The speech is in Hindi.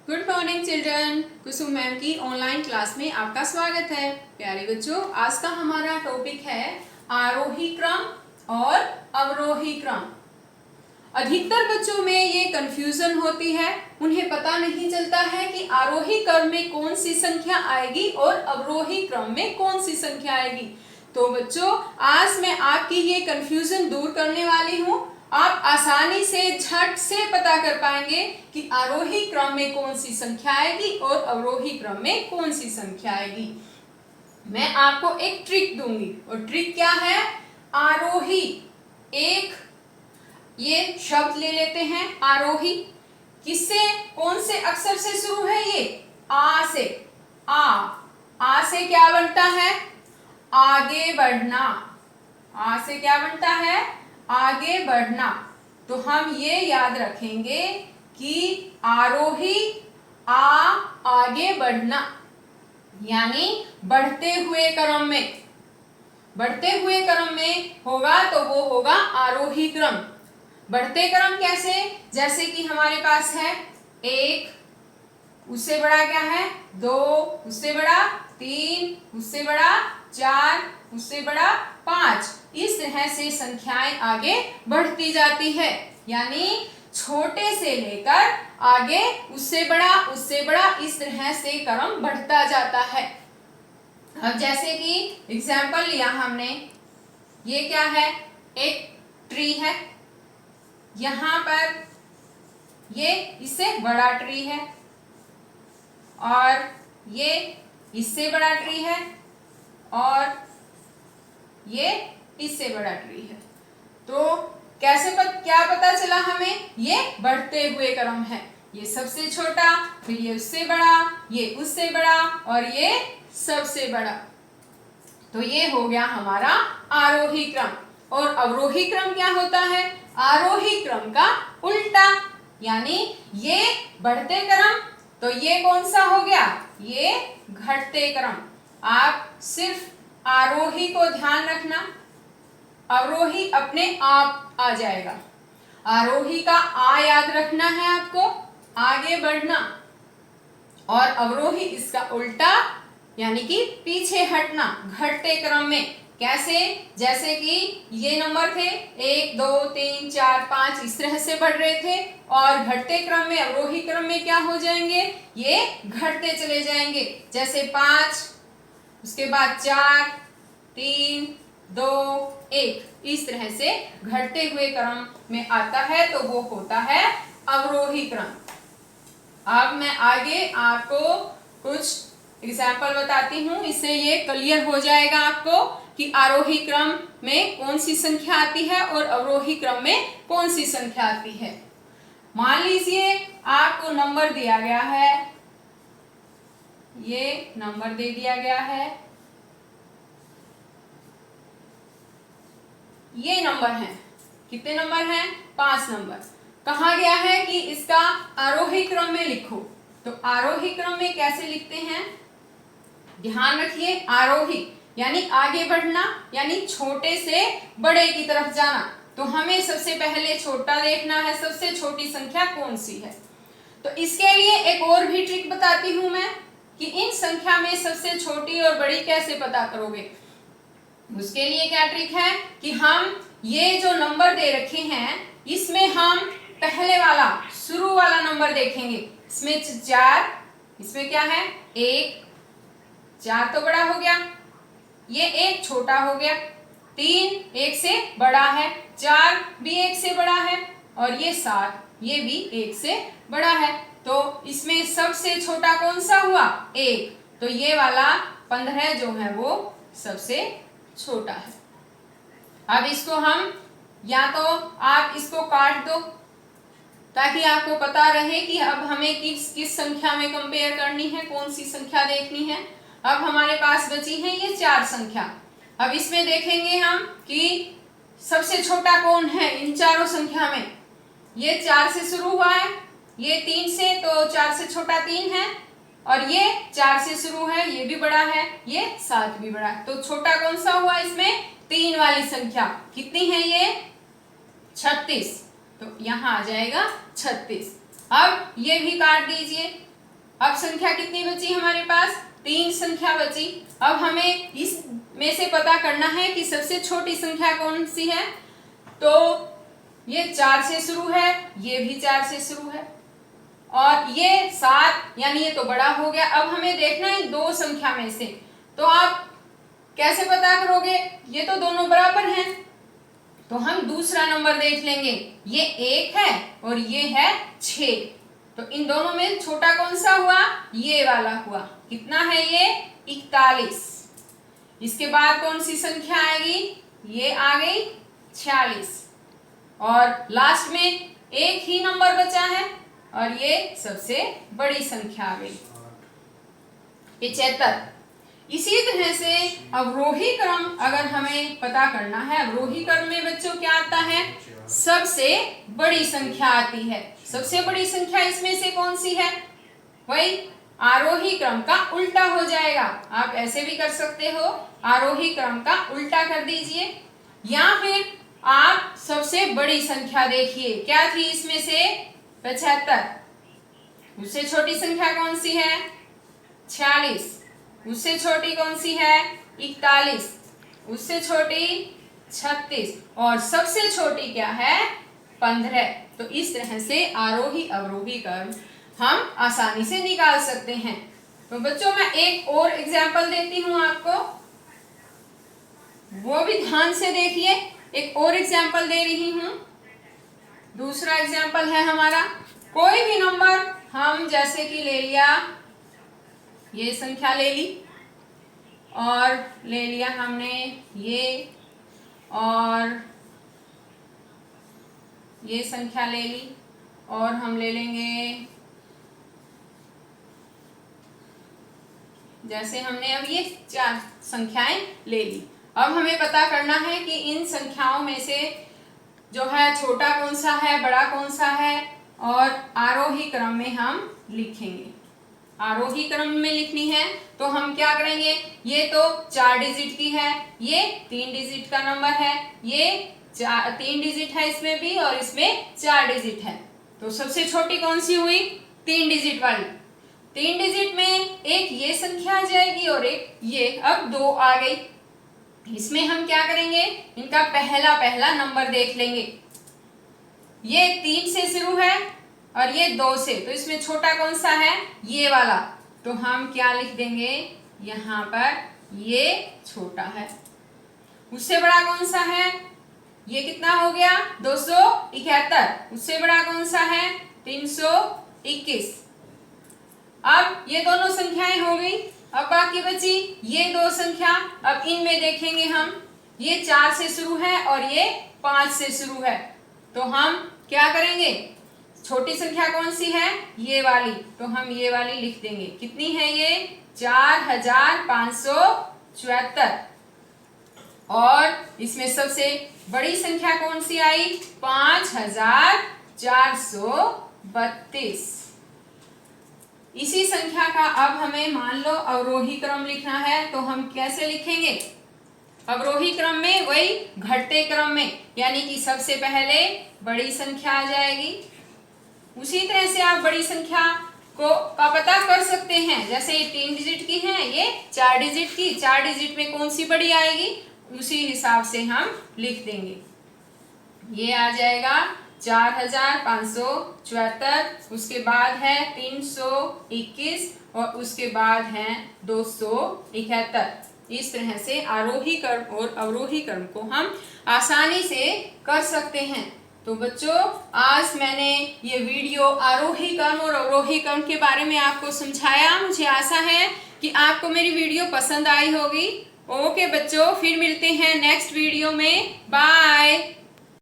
Good morning children. Kusum ma'am की ऑनलाइन क्लास में आपका स्वागत है। प्यारे बच्चों, आज का हमारा टॉपिक है आरोही क्रम और अवरोही क्रम। अधिकतर बच्चों में ये कंफ्यूजन होती है, उन्हें पता नहीं चलता है कि आरोही क्रम में कौन सी संख्या आएगी और अवरोही क्रम में कौन सी संख्या आएगी। तो बच्चों, आज मैं आपकी ये कंफ्यूजन दूर करने वाली हूँ। आप आसानी से झट से पता कर पाएंगे कि आरोही क्रम में कौन सी संख्या आएगी और अवरोही क्रम में कौन सी संख्या आएगी। मैं आपको एक ट्रिक दूंगी और ट्रिक क्या है? आरोही, एक ये शब्द ले लेते हैं आरोही। किससे, कौन से अक्षर से शुरू है? ये आ से। आ से क्या बनता है? आगे बढ़ना। आ से क्या बनता है? आगे बढ़ना। तो हम ये याद रखेंगे कि आरोही आगे बढ़ना, यानी बढ़ते हुए क्रम में, बढ़ते हुए क्रम में होगा तो वो होगा आरोही क्रम। बढ़ते क्रम कैसे? जैसे कि हमारे पास है 1, उससे बड़ा क्या है 2, उससे बड़ा 3, उससे बड़ा 4, उससे बड़ा 5। इस तरह से संख्याएं आगे बढ़ती जाती है, यानी छोटे से लेकर आगे उससे बड़ा इस तरह से क्रम बढ़ता जाता है। अब जैसे कि एग्जाम्पल लिया हमने, ये क्या है? एक ट्री है, यहाँ पर ये इससे बड़ा ट्री है और ये इससे बड़ा ट्री है और ये इससे बड़ा ट्री है। तो कैसे क्या पता चला हमें? ये बढ़ते हुए क्रम है। ये सबसे छोटा, फिर ये उससे बड़ा, ये उससे बड़ा और ये सबसे बड़ा। तो ये हो गया हमारा आरोही क्रम। और अवरोही क्रम क्या होता है? आरोही क्रम का उल्टा, यानी ये बढ़ते क्रम, तो ये कौन सा हो गया? ये घटते क्रम। आप सिर्फ आरोही को ध्यान रखना, अवरोही अपने आप आ जाएगा। आरोही का आ याद रखना है आपको, आगे बढ़ना, और अवरोही इसका उल्टा, यानी कि पीछे हटना, घटते क्रम में। कैसे? जैसे कि ये नंबर थे 1, 2, 3, 4, 5 इस तरह से बढ़ रहे थे, और घटते क्रम में, अवरोही क्रम में क्या हो जाएंगे? ये घटते चले जाएंगे। जैसे 5, उसके बाद 4, 3, 2, 1 इस तरह से घटते हुए क्रम में आता है, तो वो होता है अवरोही क्रम। अब मैं आगे आपको कुछ एग्जाम्पल बताती हूँ, इससे ये क्लियर हो जाएगा आपको कि आरोही क्रम में कौन सी संख्या आती है और अवरोही क्रम में कौन सी संख्या आती है। मान लीजिए आपको नंबर दिया गया है, ये नंबर दे दिया गया है, ये नंबर है। कितने नंबर हैं? 5 नंबर। कहा गया है कि इसका आरोही क्रम में लिखो। तो आरोही क्रम में कैसे लिखते हैं? ध्यान रखिए, आरोही यानी आगे बढ़ना, यानी छोटे से बड़े की तरफ जाना। तो हमें सबसे पहले छोटा देखना है, सबसे छोटी संख्या कौन सी है। तो इसके लिए एक और भी ट्रिक बताती हूं मैं कि इन संख्या में सबसे छोटी और बड़ी कैसे पता करोगे। उसके लिए क्या ट्रिक है कि हम ये जो नंबर दे रखे हैं, इसमें हम पहले वाला, शुरू वाला नंबर देखेंगे। इसमें 4, इसमें क्या है 1, 4 तो बड़ा हो गया, ये 1 छोटा हो गया, 3 1 से बड़ा है, 4 भी 1 से बड़ा है, और ये 7 ये भी 1 से बड़ा है। तो इसमें सबसे छोटा कौन सा हुआ? 1। तो ये वाला 15 जो है वो सबसे छोटा है। अब इसको हम, या तो आप इसको काट दो ताकि आपको पता रहे कि अब हमें किस संख्या में कंपेयर करनी है, कौन सी संख्या देखनी है। अब हमारे पास बची है ये 4 संख्या। अब इसमें देखेंगे हम कि सबसे छोटा कौन है इन चारों संख्या में। ये 4 से शुरू हुआ है, ये 3 से, तो 4 से छोटा 3 है, और ये 4 से शुरू है, ये भी बड़ा है, ये 7 भी बड़ा है। तो छोटा कौन सा हुआ इसमें? 3 वाली संख्या। कितनी है ये? 36। तो यहाँ आ जाएगा 36। अब ये भी काट दीजिए, अब संख्या कितनी बची हमारे पास? 3 संख्या बची। अब हमें इस में से पता करना है कि सबसे छोटी संख्या कौन सी है। तो ये 4 से शुरू है, ये भी 4 से शुरू है, और ये 7, यानी ये तो बड़ा हो गया। अब हमें देखना है 2 संख्या में से, तो आप कैसे पता करोगे? ये तो दोनों बराबर हैं, तो हम दूसरा नंबर देख लेंगे। ये 1 है और ये है 6, तो इन दोनों में छोटा कौन सा हुआ? ये वाला हुआ। कितना है ये? 41। इसके बाद कौन सी संख्या आएगी? ये आ गई 46, और लास्ट में एक ही नंबर बचा है और ये सबसे बड़ी संख्या आ गई 75। इसी तरह से अवरोही क्रम अगर हमें पता करना है, अवरोही क्रम में बच्चों क्या आता है? सबसे बड़ी संख्या आती है। सबसे बड़ी संख्या इसमें से कौन सी है? वही आरोही क्रम का उल्टा हो जाएगा। आप ऐसे भी कर सकते हो, आरोही क्रम का उल्टा कर दीजिए, या फिर आप सबसे बड़ी संख्या देखिए क्या थी इसमें से? 75। उससे छोटी संख्या कौन सी है? 46। उससे छोटी कौन सी है? 41। उससे छोटी 36, और सबसे छोटी क्या है? 15। तो इस तरह से आरोही अवरोही क्रम हम आसानी से निकाल सकते हैं। तो बच्चों मैं एक और एग्जाम्पल देती हूँ आपको, वो भी ध्यान से देखिए। एक और एग्जाम्पल दे रही हूँ। दूसरा एग्जाम्पल है हमारा, कोई भी नंबर हम जैसे कि ले लिया, ये संख्या ले ली, और ले लिया हमने ये, और ये संख्या ले ली, और हम ले लेंगे जैसे हमने अब ये 4 संख्याएं ले ली। अब हमें पता करना है कि इन संख्याओं में से जो है छोटा कौन सा है, बड़ा कौन सा है, और आरोही क्रम में हम लिखेंगे। आरोही क्रम में लिखनी है तो हम क्या करेंगे? ये तो 4 डिजिट की है, ये 3 डिजिट का नंबर है, ये 3 डिजिट है इसमें भी, और इसमें 4 डिजिट है। तो सबसे छोटी कौन सी हुई? 3 डिजिट वाली। 3 डिजिट में एक ये संख्या आ जाएगी और एक ये। अब 2 आ गई। इसमें हम क्या करेंगे? इनका पहला पहला नंबर देख लेंगे। ये 3 से शुरू है और ये 2 से, तो इसमें छोटा कौन सा है? ये वाला। तो हम क्या लिख देंगे यहाँ पर? ये छोटा है। उससे बड़ा कौन सा है? ये कितना हो गया? 271। उससे बड़ा कौन सा है? 321। अब ये दोनों संख्याएं हो गई। अब बाकी बची ये 2 संख्या। अब इनमें देखेंगे हम, ये 4 से शुरू है और ये 5 से शुरू है, तो हम क्या करेंगे? छोटी संख्या कौन सी है? ये वाली, तो हम ये वाली लिख देंगे। कितनी है ये? 4574। और इसमें सबसे बड़ी संख्या कौन सी आई? 5432। इसी संख्या का अब हमें मान लो अवरोही क्रम लिखना है, तो हम कैसे लिखेंगे? अवरोही क्रम में वही घटते क्रम में, यानी कि सबसे पहले बड़ी संख्या आ जाएगी। उसी तरह से आप बड़ी संख्या का पता कर सकते हैं। जैसे ये 3 डिजिट की है, ये 4 डिजिट की, 4 डिजिट में कौन सी बड़ी आएगी, उसी हिसाब से हम लिख देंगे। ये आ जाएगा 4574, उसके बाद है 321, और उसके बाद है 271। इस तरह से आरोही क्रम और अवरोही क्रम को हम आसानी से कर सकते हैं। तो बच्चों, आज मैंने ये वीडियो आरोही क्रम और अवरोही क्रम के बारे में आपको समझाया। मुझे आशा है कि आपको मेरी वीडियो पसंद आई होगी। ओके बच्चों, फिर मिलते हैं नेक्स्ट वीडियो में। बाय।